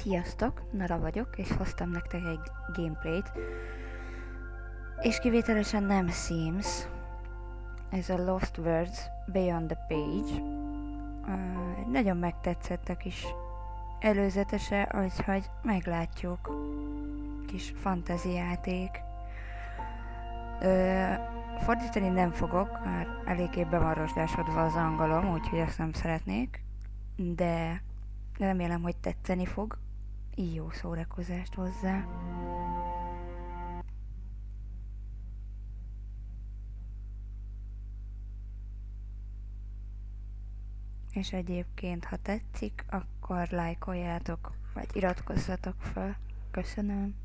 Sziasztok, Nara vagyok, és hoztam nektek egy gameplayt, és kivételesen nem Sims, ez a Lost Words Beyond the Page. Nagyon megtetszett a kis előzetese, úgyhogy meglátjuk. Kis fantázijáték. Fordítani nem fogok, már eléggé be van rozsdásodva az angolom, úgyhogy ezt nem szeretnék, de remélem, hogy tetszeni fog. Jó szórakozást hozzá. És egyébként, ha tetszik, akkor lájkoljátok, vagy iratkozzatok fel. Köszönöm.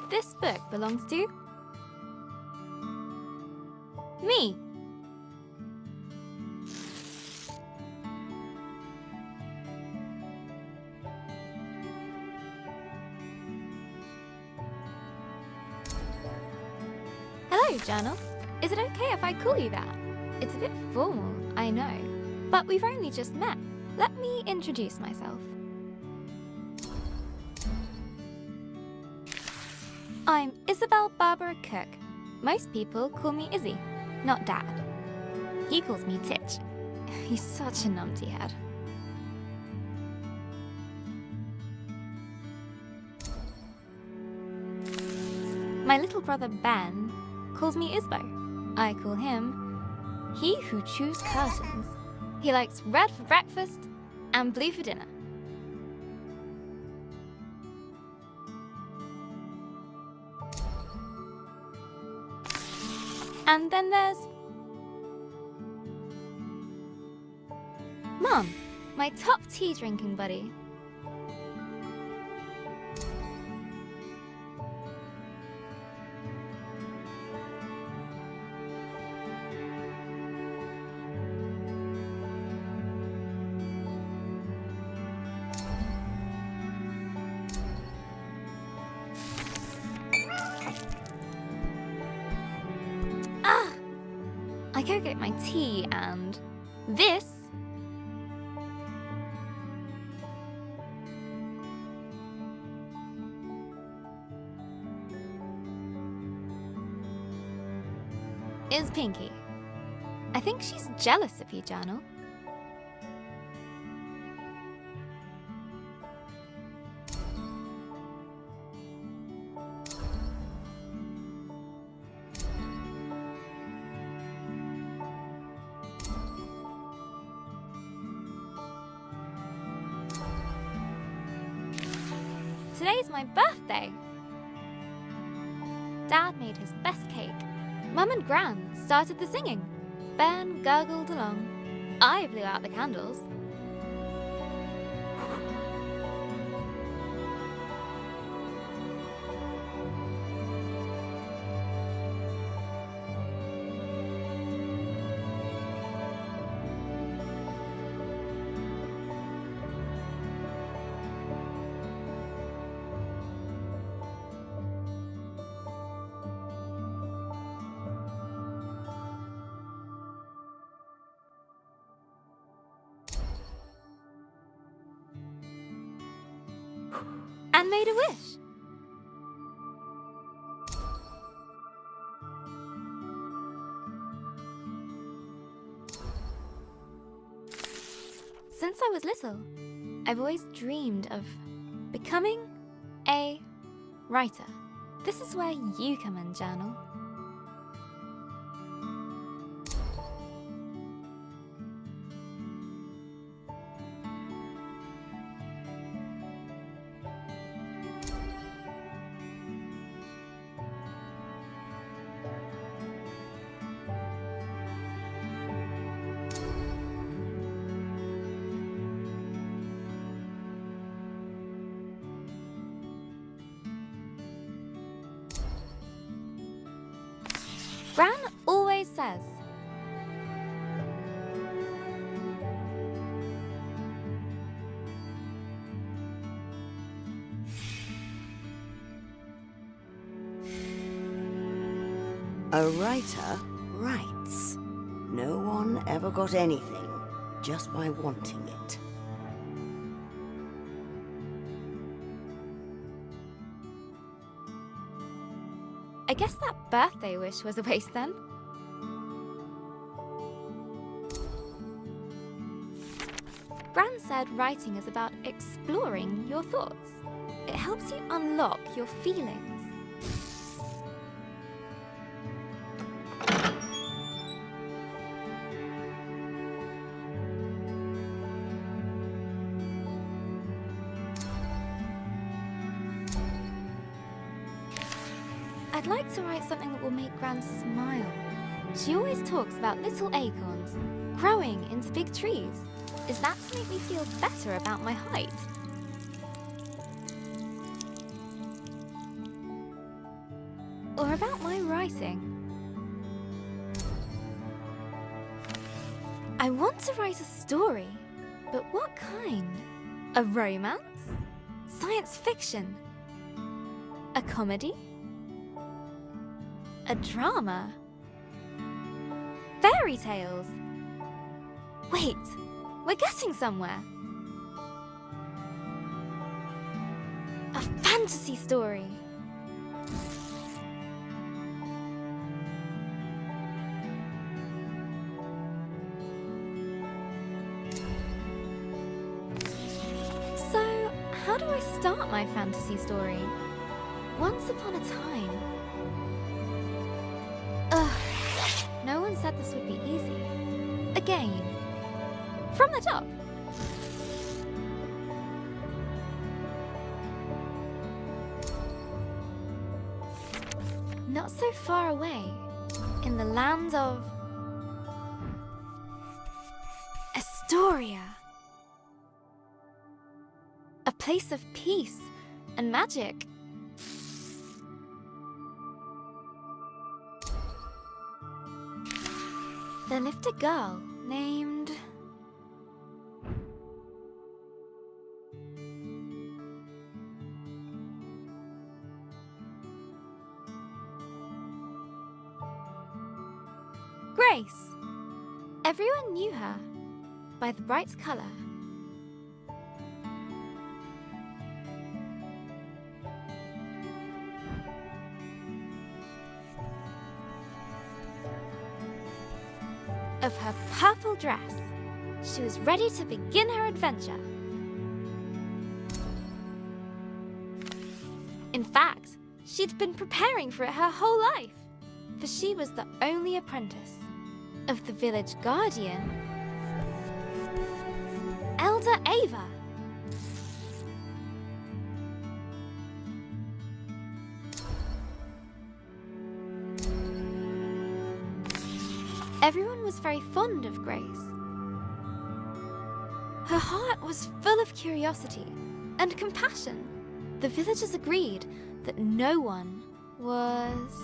This book belongs to me. Hello, journal. Is it okay if I call you that? It's a bit formal, I know, but we've only just met. Let me introduce myself. I'm Isabel Barbara Cook. Most people call me Izzy, not Dad. He calls me Titch. He's such a numpty head. My little brother Ben calls me Isbo. I call him He Who Chews Curtains. He likes red for breakfast and blue for dinner. And then there's Mom, my top tea drinking buddy. I gotta get my tea, and this is Pinky. I think she's jealous of you, Journal. Today's my birthday. Dad made his best cake. Mum and Gran started the singing. Ben gurgled along. I blew out the candles. made a wish. Since I was little, I've always dreamed of becoming a writer. This is where you come in, journal. Gran always says, a writer writes. No one ever got anything just by wanting it. I guess that birthday wish was a waste then. Gran said writing is about exploring your thoughts. It helps you unlock your feelings. I'd like to write something that will make Gran smile. She always talks about little acorns growing into big trees. Is that to make me feel better about my height? Or about my writing? I want to write a story, but what kind? A romance? Science fiction? A comedy? A drama? Fairy tales? Wait, we're getting somewhere. A fantasy story. So, how do I start my fantasy story? Once upon a time. No one said this would be easy. Again. From the top. Not so far away, in the land of Astoria. A place of peace and magic. There lived a girl named... Grace. Everyone knew her by the bright colour. Of her purple dress. She was ready to begin her adventure. In fact, she'd been preparing for it her whole life, for she was the only apprentice of the village guardian, Elder Ava. Everyone was very fond of Grace. Her heart was full of curiosity and compassion. The villagers agreed that no one was...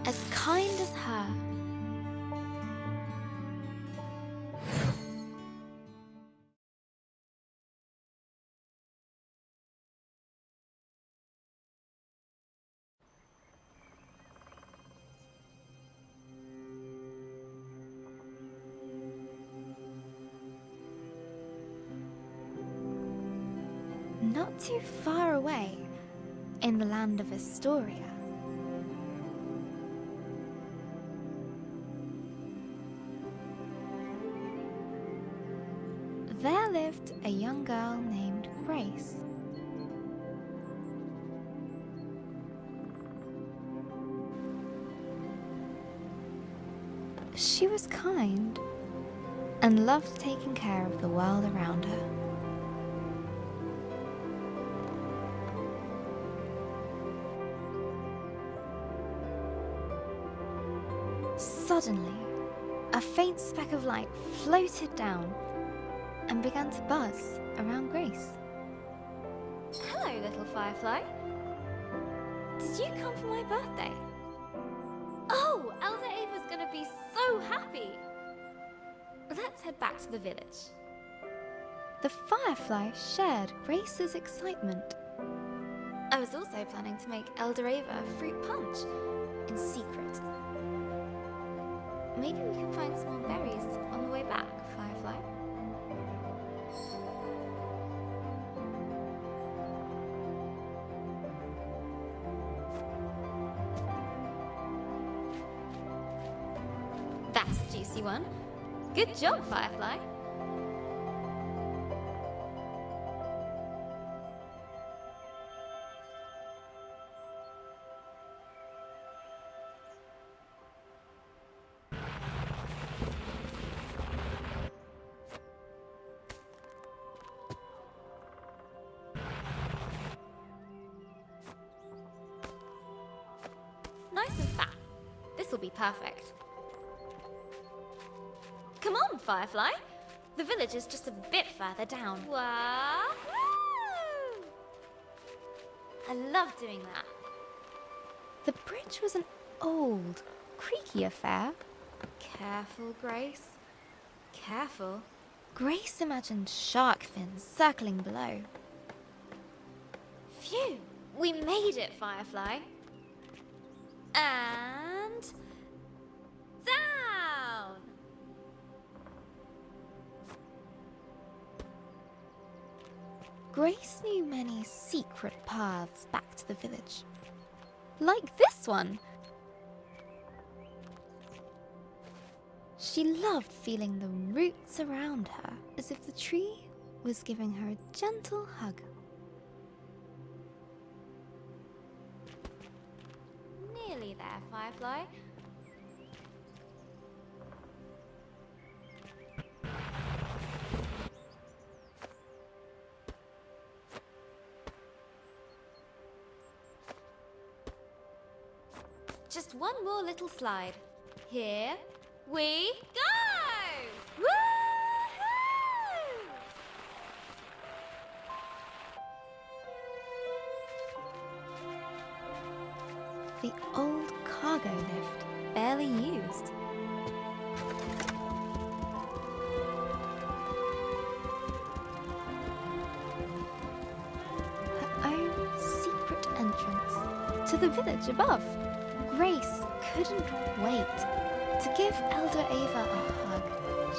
as kind as her. Not too far away, in the land of Astoria, there lived a young girl named Grace. She was kind and loved taking care of the world around her. Suddenly, a faint speck of light floated down and began to buzz around Grace. Hello, little firefly. Did you come for my birthday? Oh, Elder Ava's gonna be so happy! Let's head back to the village. The firefly shared Grace's excitement. I was also planning to make Elder Ava a fruit punch in secret. Maybe we can find some more berries on the way back, Firefly. That's a juicy one. Good job, Firefly. Nice and fat. This will be perfect. Come on, Firefly. The village is just a bit further down. Wahoo! I love doing that. The bridge was an old, creaky affair. Careful, Grace. Careful. Grace imagined shark fins circling below. Phew! We made it, Firefly. And down! Grace knew many secret paths back to the village. Like this one! She loved feeling the roots around her, as if the tree was giving her a gentle hug. Nearly there, Firefly. Just one more little slide. Here we go! Woohoo! The old cargo lift, barely used. Her own secret entrance to the village above. Grace couldn't wait to give Elder Ava a hug.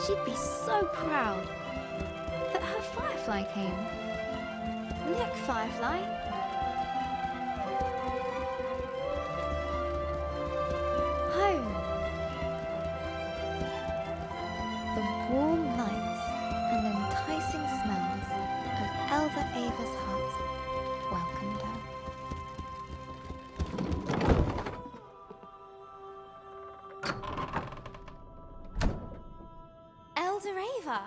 She'd be so proud that her Firefly came. Look, Firefly. Home. The warm lights and enticing smells of Elder Ava's hut welcomed her. Elder Ava!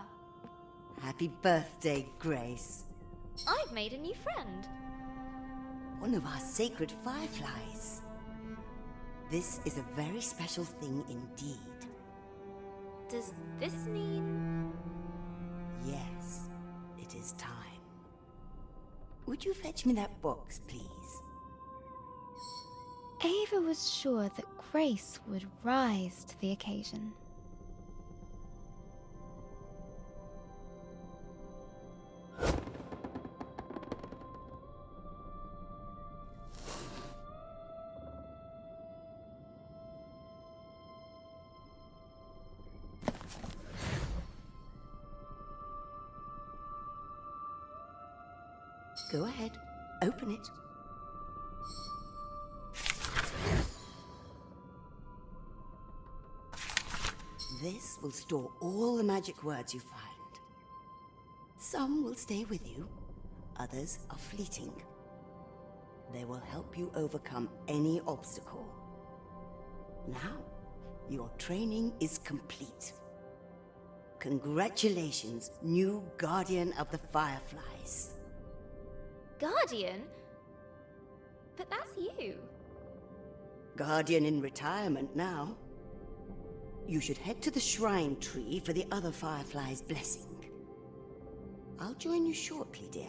Happy birthday, Grace. I've made a new friend. One of our sacred fireflies. This is a very special thing indeed. Does this mean... Yes, it is time. Would you fetch me that box, please? Ava was sure that Grace would rise to the occasion. Go ahead, open it. This will store all the magic words you find. Some will stay with you, others are fleeting. They will help you overcome any obstacle. Now, your training is complete. Congratulations, new Guardian of the Fireflies. Guardian? But that's you. Guardian in retirement now. You should head to the shrine tree for the other Firefly's blessing. I'll join you shortly, dear.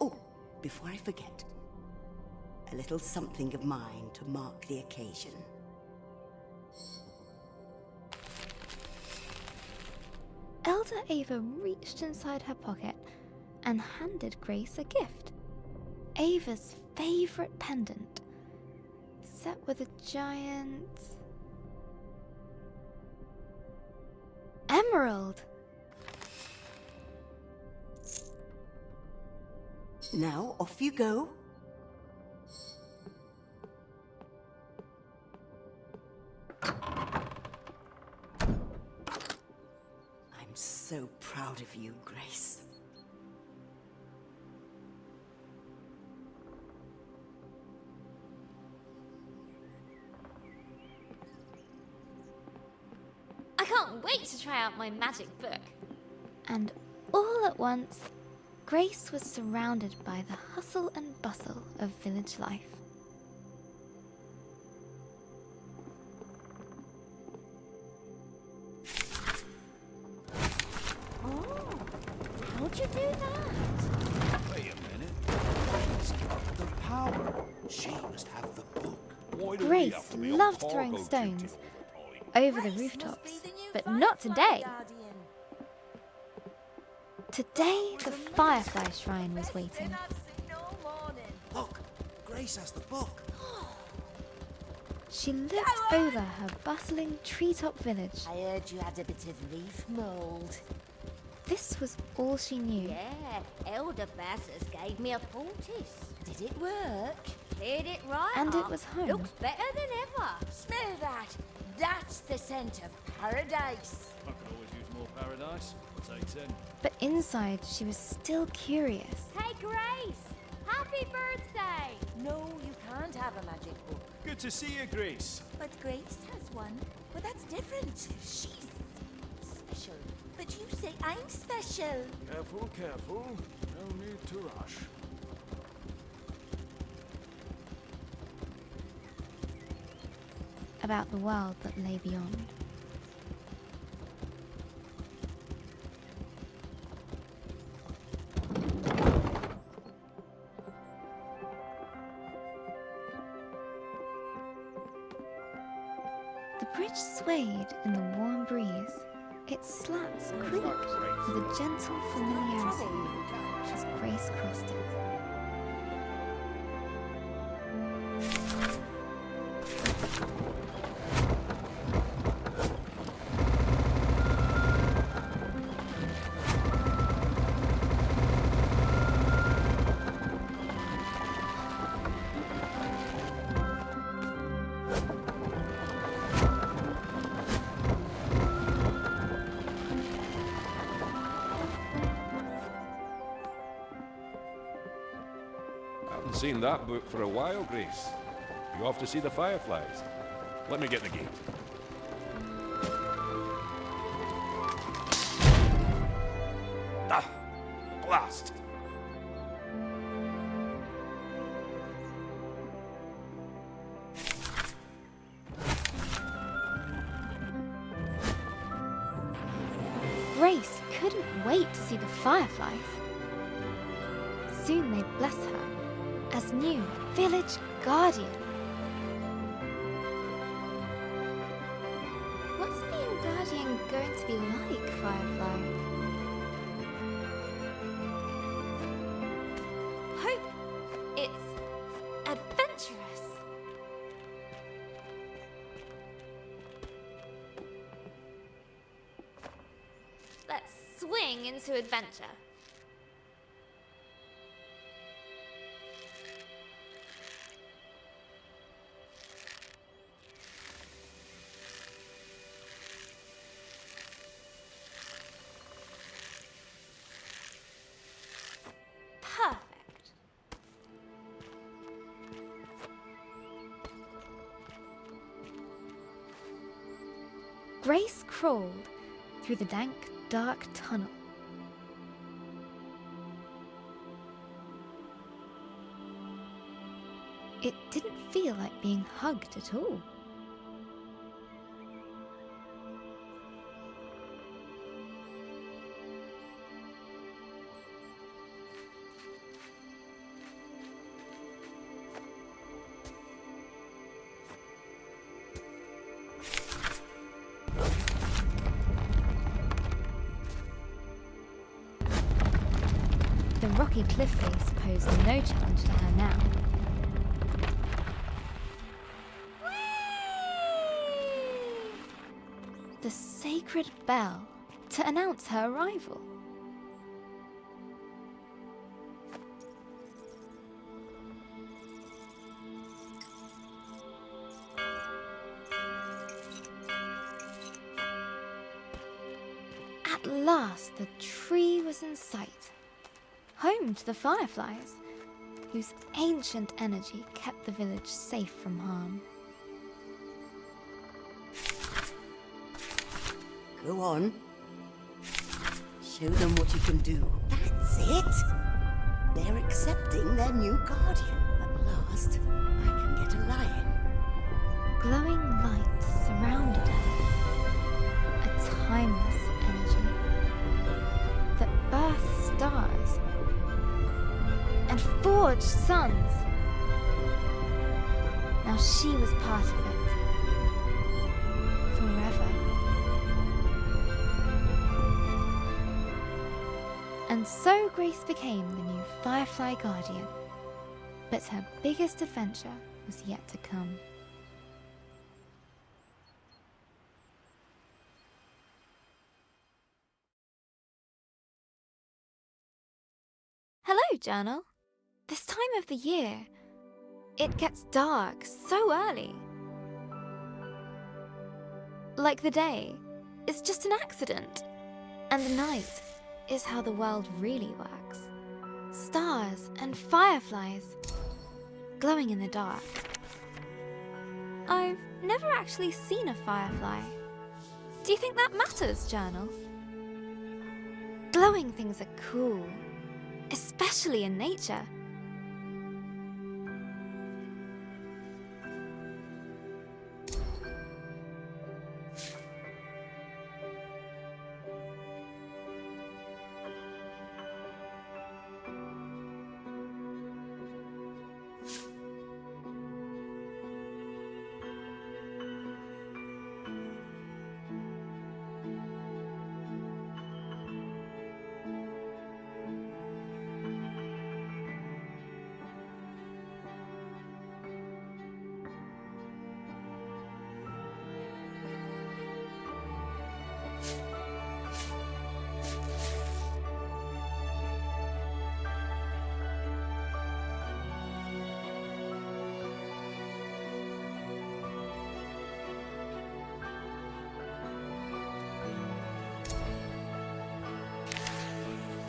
Oh, before I forget, a little something of mine to mark the occasion. Elder Ava reached inside her pocket and handed Grace a gift. Ava's favourite pendant, set with a giant emerald. Now, off you go. I'm so proud of you, Grace. I can't wait to try out my magic book. And all at once, Grace was surrounded by the hustle and bustle of village life. How'd you do that? Wait a minute. She's got the power. She must have the book. Why do we Grace have to be on loved cargo throwing duty stones all the time? over the rooftops, but not today. Today, the Firefly Shrine was waiting. Look, Grace has the book. She looked over her bustling treetop village. I heard you had a bit of leaf mould. This was all she knew. Yeah, Elder Bassus gave me a poultice. Did it work? Cleared it right And it up. was home. Looks better than ever. Smell that. That's the scent of paradise. I could always use more paradise. Take 10. But inside, she was still curious. Hey, Grace. Happy birthday. No, you can't have a magic book. Good to see you, Grace. But Grace has one. But that's different. She's special. But you say I'm special. Careful, careful. No need to rush. About the world that lay beyond. The bridge swayed in the warm breeze. Its slats creaked with a gentle familiarity as Grace crossed it. Haven't seen that book for a while, Grace. You off to see the fireflies? Let me get the gate. Ah! Blast! Grace couldn't wait to see the fireflies. Soon they'd bless her as new village guardian. What's being guardian going to be like, Firefly? Hope it's adventurous. Let's swing into adventure. Perfect. Grace crawled through the dank, dark tunnel. It didn't feel like being hugged at all. The rocky cliff face posed no challenge to her now. The sacred bell to announce her arrival. At last, the tree was in sight. Home to the fireflies, whose ancient energy kept the village safe from harm. Go on. Show them what you can do. That's it. They're accepting their new guardian. At last, I can get a lion. Glowing light surrounded her, a timeless energy that birthed stars and forged suns. Now she was part of it, forever. And so Grace became the new Firefly Guardian. But her biggest adventure was yet to come. Hello, Journal. This time of the year, it gets dark so early. Like the day is just an accident, and the night is how the world really works. Stars and fireflies glowing in the dark. I've never actually seen a firefly. Do you think that matters, Journal? Glowing things are cool, especially in nature.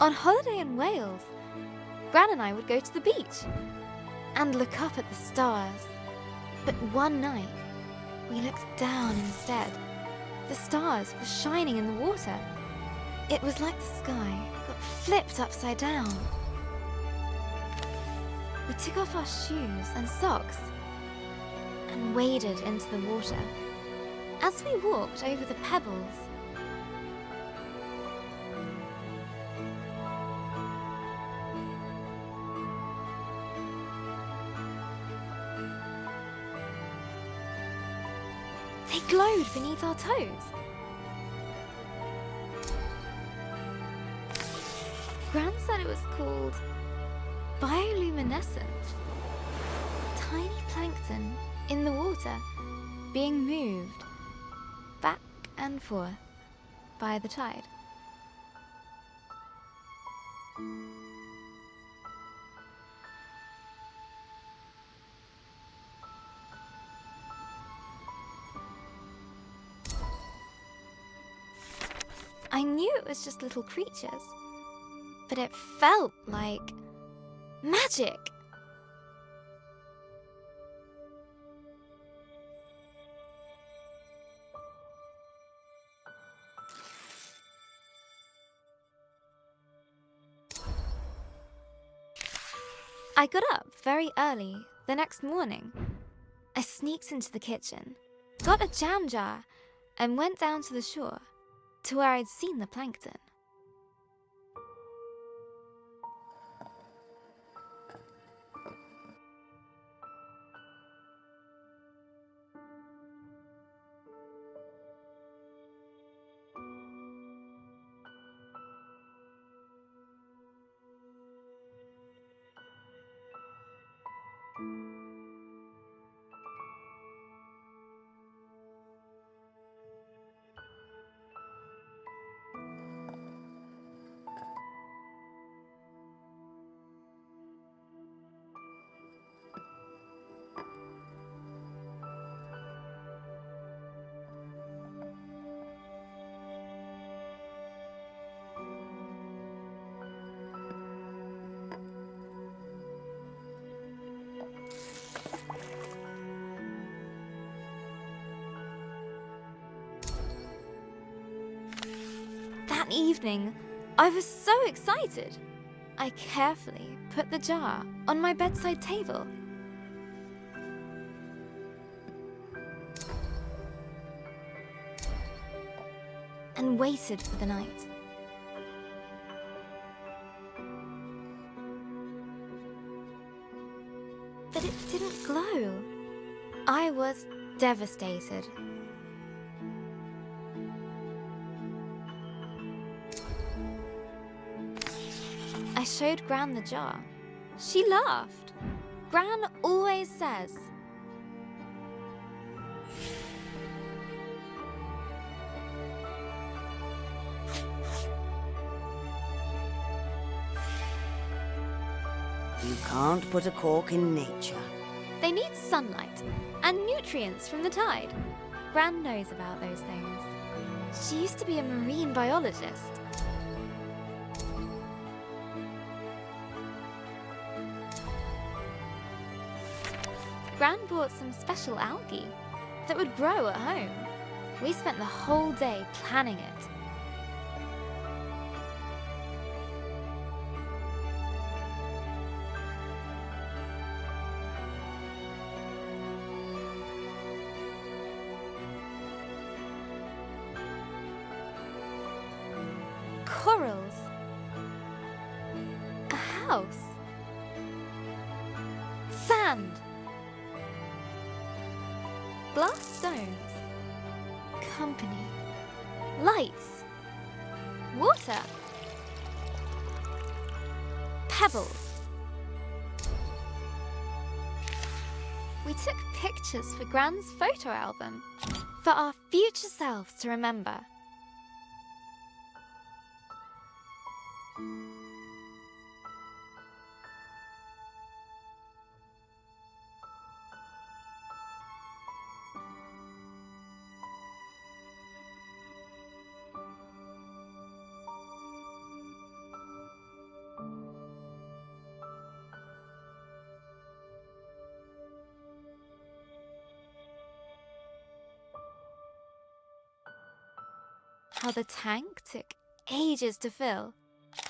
On holiday in Wales, Gran and I would go to the beach and look up at the stars. But one night, we looked down instead. The stars were shining in the water. It was like the sky got flipped upside down. We took off our shoes and socks and waded into the water. As we walked over the pebbles, They glowed beneath our toes. Gran said it was called bioluminescence. Tiny plankton in the water being moved back and forth by the tide. I knew it was just little creatures, but it felt like magic. I got up very early the next morning. I sneaked into the kitchen, got a jam jar, and went down to the shore to where I'd seen the plankton. That evening, I was so excited. I carefully put the jar on my bedside table. And waited for the night. But it didn't glow. I was devastated. I showed Gran the jar. She laughed. Gran always says, You can't put a cork in nature. they need sunlight and nutrients from the tide. Gran knows about those things. She used to be a marine biologist. Gran bought some special algae that would grow at home. We spent the whole day planning it. Corals. A house. Sand. Glass stones. Company. Lights. Water. Pebbles. We took pictures for Gran's photo album for our future selves to remember. How the tank took ages to fill.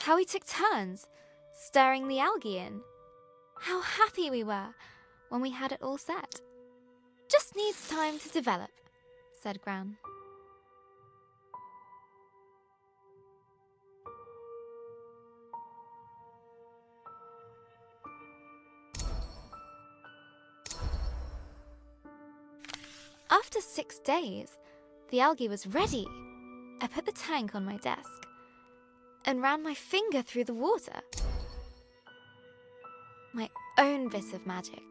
How we took turns stirring the algae in. How happy we were when we had it all set. Just needs time to develop, said Gran. After 6 days, the algae was ready. I put the tank on my desk and ran my finger through the water. My own bit of magic.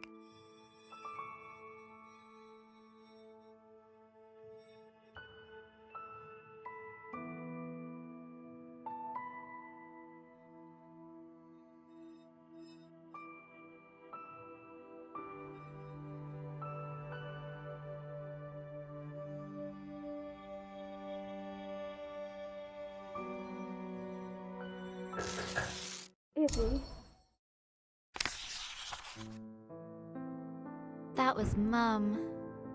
That was Mum.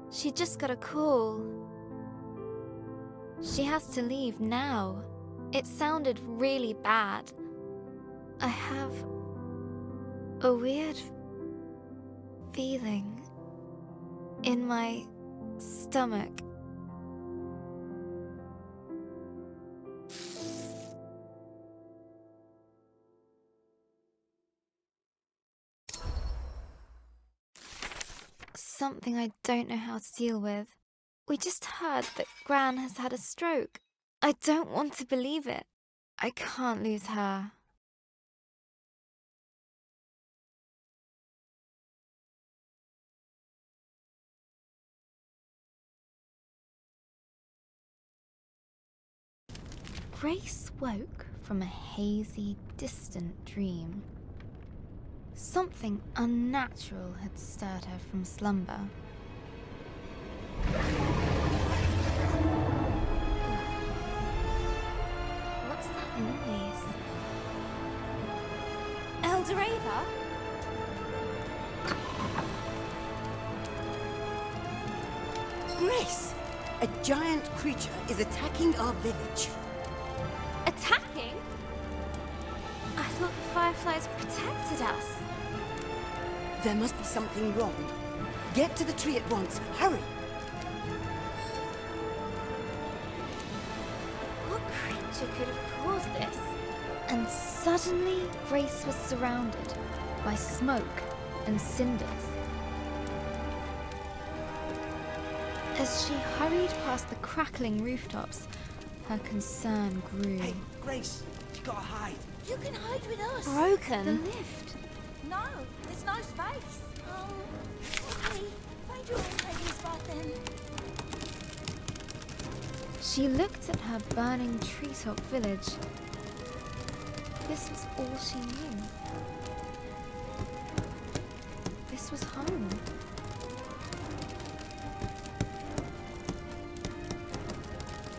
She just got a call. She has to leave now. It sounded really bad. I have a weird feeling in my stomach. Something I don't know how to deal with. We just heard that Gran has had a stroke. I don't want to believe it. I can't lose her. Grace woke from a hazy, distant dream. Something unnatural had stirred her from slumber. What's that noise? Eldoreva? Grace! A giant creature is attacking our village. Attacking? I thought the fireflies protected us. There must be something wrong. Get to the tree at once. Hurry! What creature could have caused this? And suddenly, Grace was surrounded by smoke and cinders. As she hurried past the crackling rooftops, her concern grew. Hey, Grace, you gotta hide. You can hide with us. Broken. The lift. No, there's no space. Okay. Find your own hiding spot then. She looked at her burning treetop village. This was all she knew. This was home.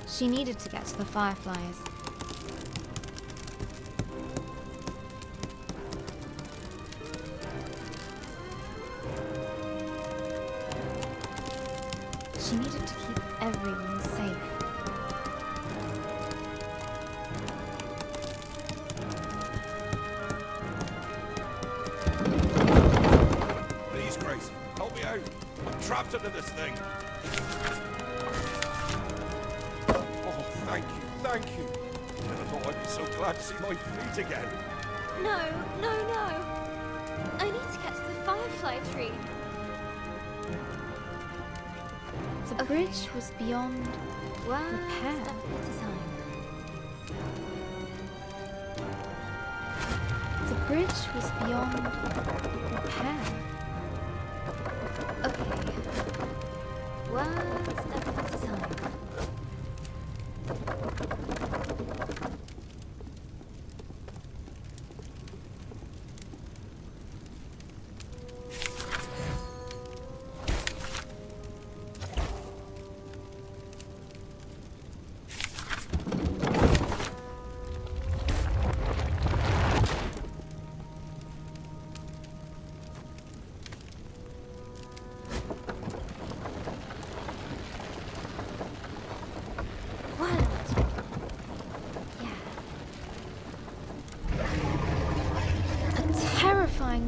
She needed to get to the fireflies. She needed to keep everyone safe. Please, Grace, help me out. I'm trapped under this thing. Oh, thank you, thank you. I never thought I'd be so glad to see my feet again. No, no, no. I need to get to the firefly tree. The bridge was beyond repair. The bridge was beyond repair. Okay. One step at a time.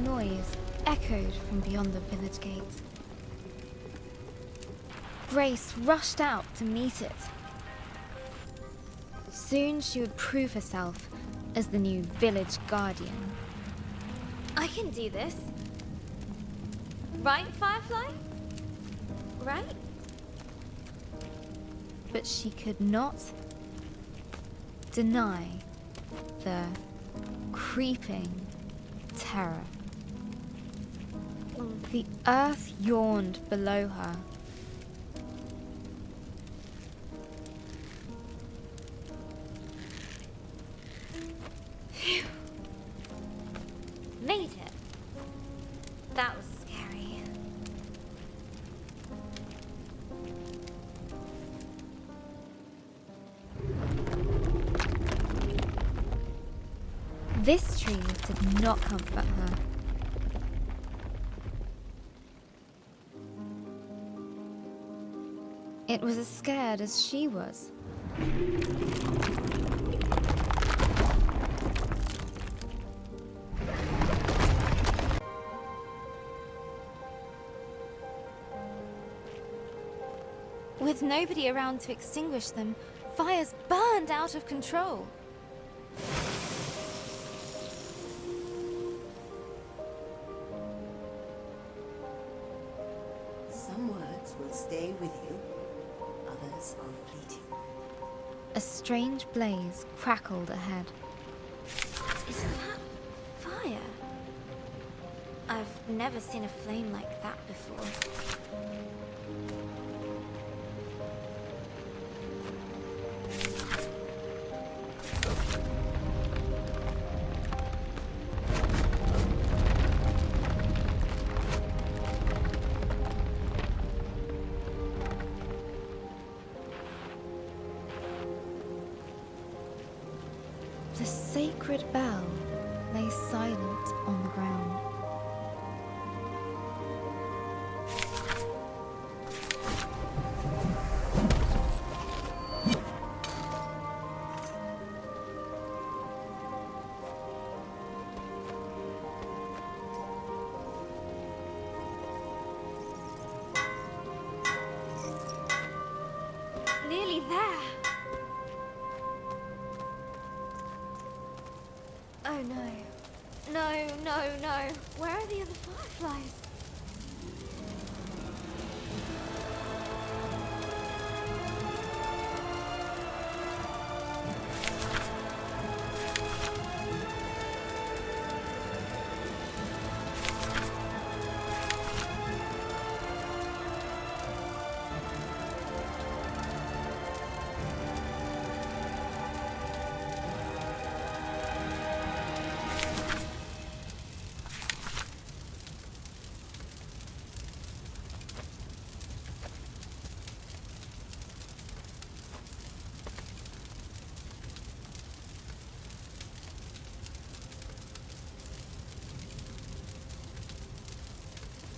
Noise echoed from beyond the village gate. Grace rushed out to meet it. Soon she would prove herself as the new village guardian. I can do this. Right, Firefly? Right? But she could not deny the creeping terror. The earth yawned below her. Phew. Made it. That was scary. This tree did not comfort her. It was as scared as she was. With nobody around to extinguish them, fires burned out of control. Some words will stay with you, others are fleeting. A strange blaze crackled ahead. Is that fire? I've never seen a flame like that before. The sacred bell lay silent on the ground. Nearly there. Oh no. No, no, no. Where are the other fireflies?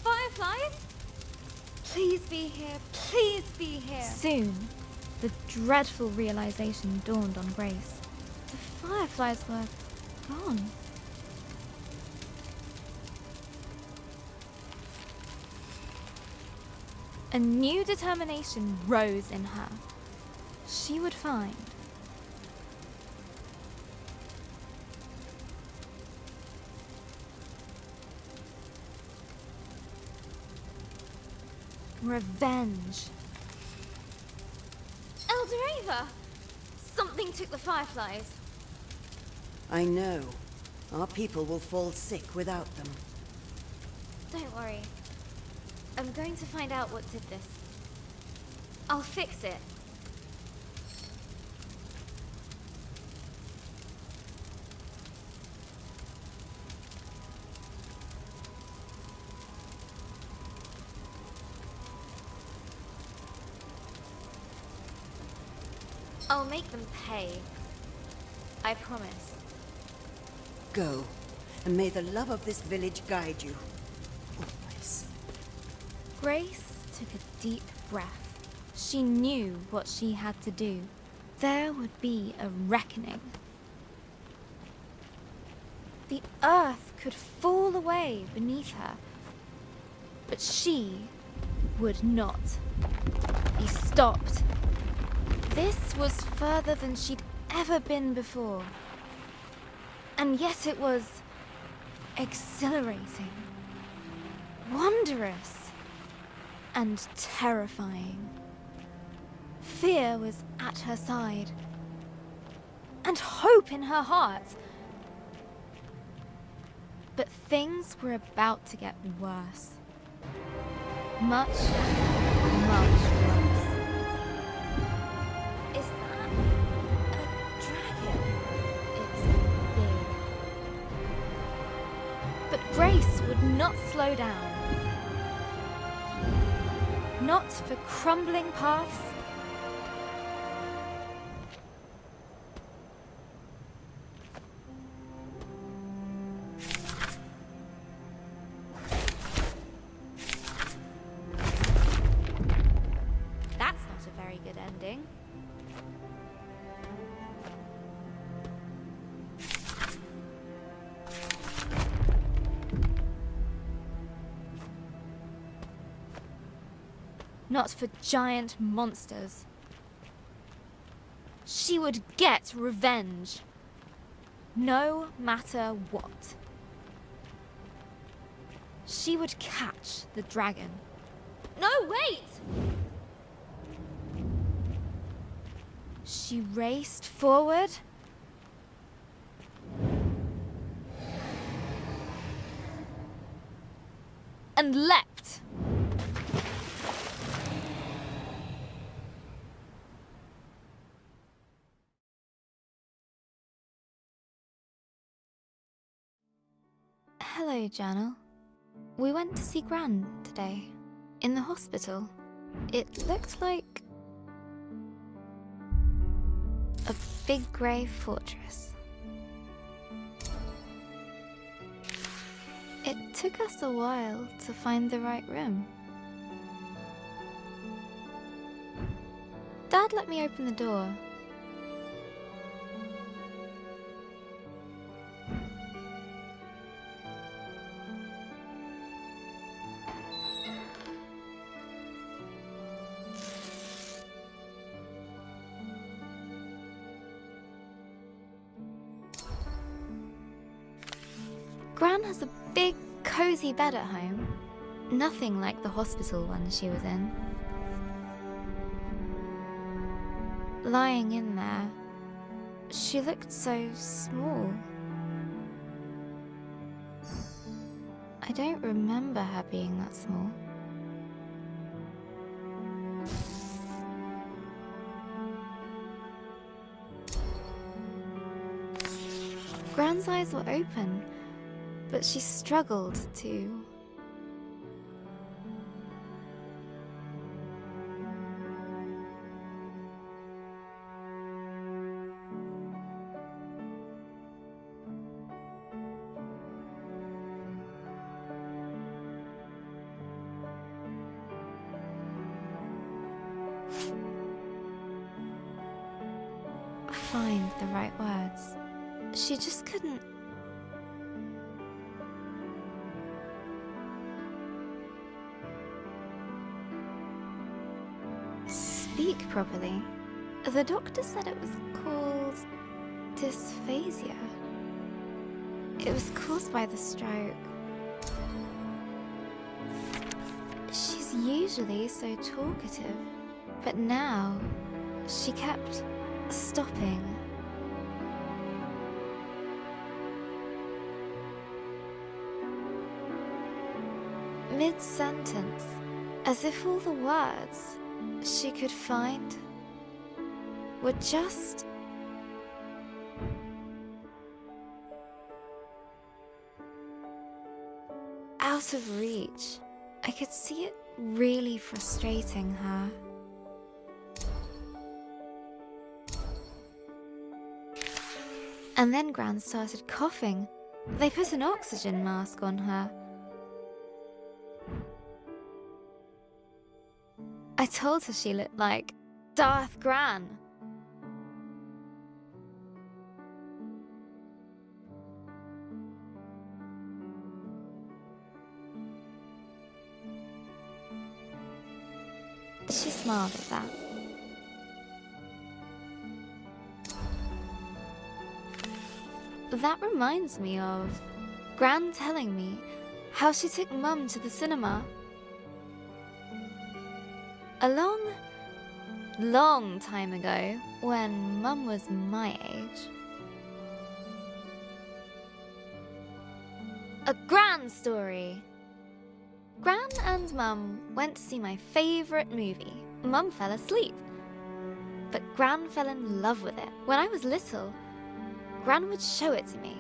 Fireflies? Please be here. Please be here. Soon, the dreadful realization dawned on Grace. The fireflies were gone. A new determination rose in her. She would find. Revenge. Eldoreva! Something took the fireflies. I know. Our people will fall sick without them. Don't worry. I'm going to find out what did this. I'll fix it. I'll make them pay. I promise. Go, and may the love of this village guide you. Always. Grace took a deep breath. She knew what she had to do. There would be a reckoning. The earth could fall away beneath her, but she would not be stopped. This was further than she'd ever been before. And yet it was exhilarating, wondrous, and terrifying. fear was at her side, and hope in her heart. But things were about to get worse. Much, much worse. Is that a dragon? It's big. But Grace would not slow down. Not for crumbling paths. That's not a very good ending. Not for giant monsters. She would get revenge. No matter what. She would catch the dragon. No, wait! She raced forward. And leapt. Hello, Journal. We went to see Gran today, in the hospital. It looked like a big grey fortress. It took us a while to find the right room. Dad let me open the door. Gran has a big, cozy bed at home. Nothing like the hospital one she was in. Lying in there, she looked so small. I don't remember her being that small. Gran's eyes were open, but she struggled to. Find the right words. She just couldn't. Speak properly. The doctor said it was called dysphasia. It was caused by the stroke. She's usually so talkative, but now she kept stopping. Mid-sentence, as if all the words she could find were just out of reach. I could see it really frustrating her. And then Gran started coughing. They put an oxygen mask on her. I told her she looked like Darth Gran. She smiled at that. That reminds me of Gran telling me how she took Mum to the cinema. Along long time ago, when Mum was my age. A grand story. Gran and Mum went to see my favourite movie. Mum fell asleep, but Gran fell in love with it. When I was little, Gran would show it to me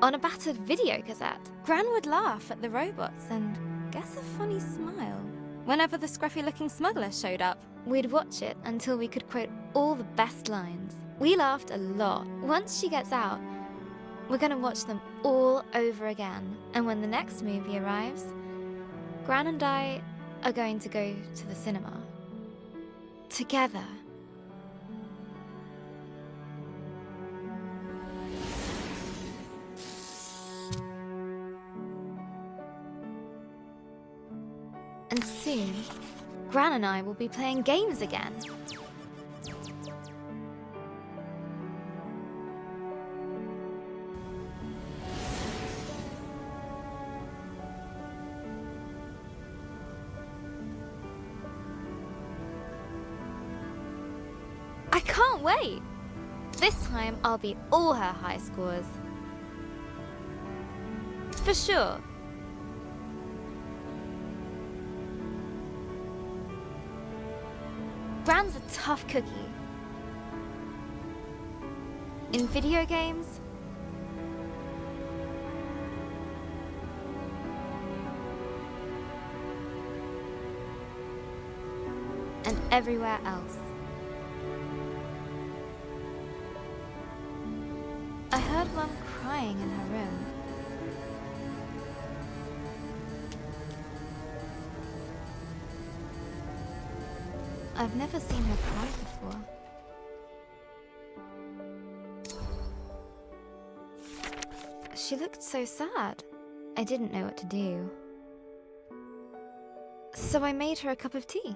on a battered video cassette. Gran would laugh at the robots and guess a funny smile whenever the scruffy-looking smuggler showed up. We'd watch it until we could quote all the best lines. We laughed a lot. Once she gets out, we're going to watch them all over again. And when the next movie arrives, Gran and I are going to go to the cinema. Together. And soon, Gran and I will be playing games again. I can't wait! This time I'll beat all her high scores. For sure. Gran's a tough cookie. In video games, and everywhere else. I heard Mum crying in her room. I've never seen her cry before. She looked so sad. I didn't know what to do. So I made her a cup of tea.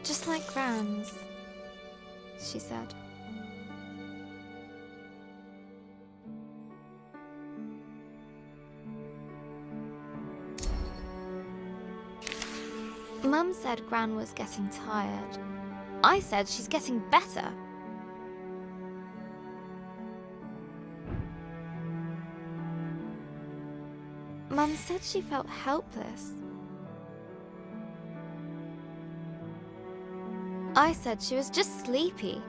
Just like Gran's, she said. Mum said Gran was getting tired. I said she's getting better. Mum said she felt helpless. I said she was just sleepy.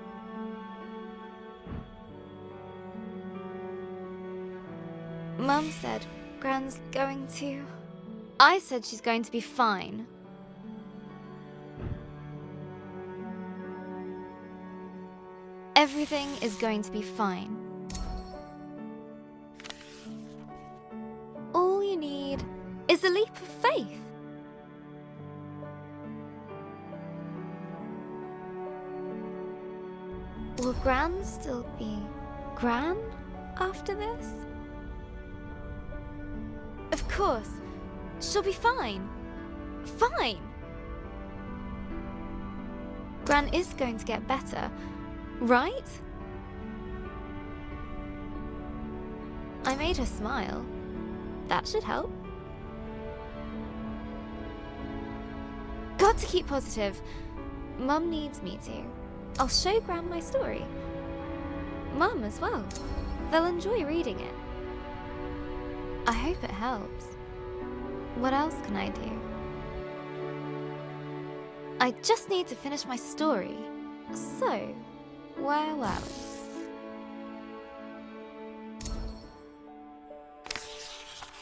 Mum said Gran's going to... I said she's going to be fine. Everything is going to be fine. All you need is a leap of faith. Will Gran still be Gran after this? Of course, she'll be fine. Fine! Gran is going to get better, right? I made her smile. That should help. Got to keep positive. Mum needs me to. I'll show Gran my story. Mum as well. They'll enjoy reading it. I hope it helps. What else can I do? I just need to finish my story. So, where were we?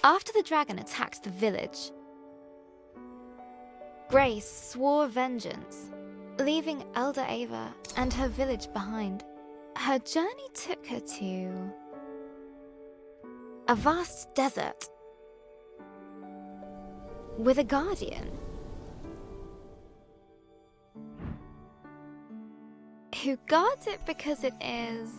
After the dragon attacked the village, Grace swore vengeance, leaving Elder Ava and her village behind. Her journey took her to a vast desert with a guardian who guards it because it is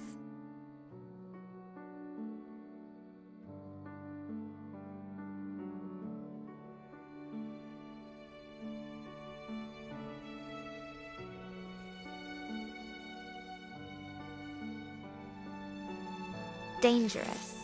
dangerous.